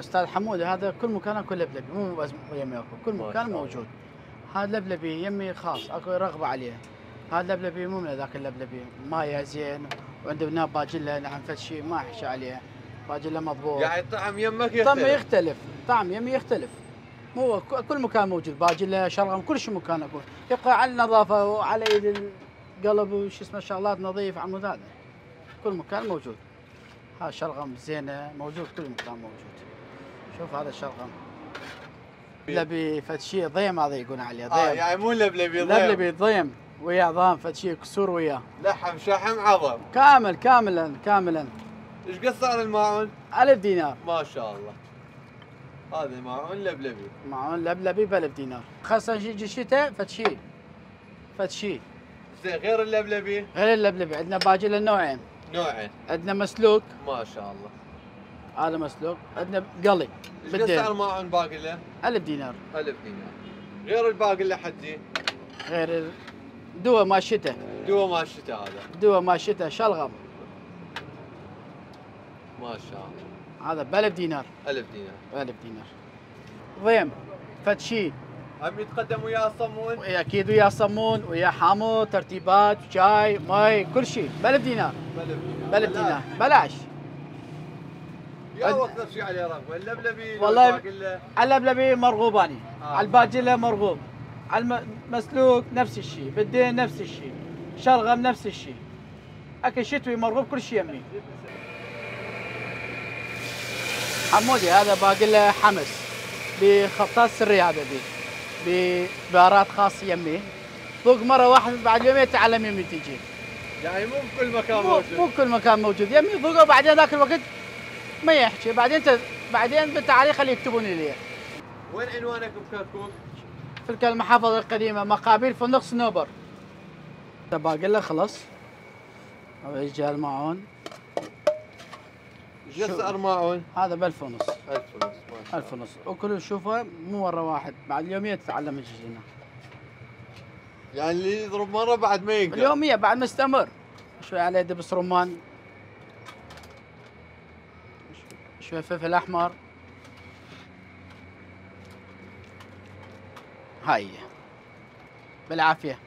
استاذ حمود هذا كل مكان اكو لبلبي، مو بس يمي اكو، كل مكان موجود. هذا لبلبي يمي خاص، اكو رغبه عليه. هذا لبلبي مو من ذاك اللبلبي، مايه زين، وعندنا باجله نعم فد شيء ما احكي عليه، باجله مضبوط. يعني طعم يمك يختلف. طعمه يختلف، طعم يمي يختلف. مو كل مكان موجود، باجله شلغم كل شيء مكان اكو، يبقى على النظافه وعلى ايد القلب وش اسمه شغلات نظيف عمود هذا. كل مكان موجود. هذا شلغم زينه موجود كل مكان موجود. شوف هذا الشلغم. لبلبي فد شيء ضيم هذا يقولون عليه ضيم. يعني مو لبلبي ضيم. لبلبي ضيم وياه عظام فد شيء كسور وياه. لحم شحم عظم. كامل كاملا كاملا. ايش قد صار الماعون؟ 1000 دينار. ما شاء الله. هذا ماعون لبلبي. ماعون لبلبي ب 1000 دينار. خاصة يجي الشتاء فد شيء. فد شيء. زين غير اللبلبي؟ غير اللبلبي عندنا باجي نوعين. نوعين. عندنا مسلوق. ما شاء الله. هذا مسلوق، عندنا قلي. ايش قد صار ماعون باقله؟ 1000 دينار. 1000 دينار. غير الباقله حجي؟ غير دواء مال الشتاء. دواء مال الشتاء هذا. دواء مال الشتاء شلغم. ما شاء الله. هذا ب 1000 دينار. 1000 دينار. 1000 دينار. ضيم فد شيء. هم يتقدم وياه صمون؟ اكيد وياه صمون وياه حامض ترتيبات شاي مي كل شيء ب 1000 دينار. ب 1000 دينار. ب 1000 دينار بلاش. يا اكثر شيء عليه رغبه، اللبلبي والله على اللبلبي مرغوب اني، على الباجله مرغوب، على المسلوق نفس الشيء، بالدين نفس الشيء، شلغم نفس الشيء. اكل شتوي مرغوب كل شيء يمي. حمودي هذا باقله حمص بخطاط سري، هذا ببهارات خاصه يمي. ذوق مره واحده بعد يومين تعلم يمي تجي. يعني مو بكل مكان موجود. مو بكل مكان موجود يمي ذوقه، بعدين ذاك الوقت ما يحكي، بعدين بالتعليق خليه يكتبون لي. وين عنوانك بكركوك؟ في المحافظة القديمة مقابل فندق صنوبر. باقله خلص. يجي الماعون. ايش قد صار ماعون؟ هذا ب 1000 ونص. 1000 ونص. 1000 ونص، وكل تشوفه مو مرة واحد، بعد اليومية تتعلم الجزينة. يعني اللي يضرب مرة بعد ما يقدر. اليومية بعد مستمر. شوي عليه دبس رمان. شوي فلفل أحمر. هاي بالعافية.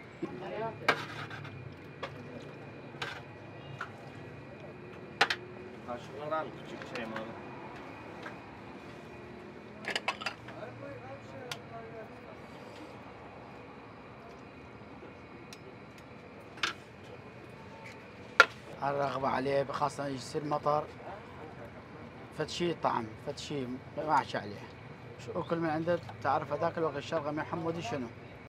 الرغبة عليه خاصة يصير مطر، فد شيء طعم، فد شيء ما احكي عليه. وكل من عنده تعرف هذاك الوقت الشلغم يا حمودي شنو؟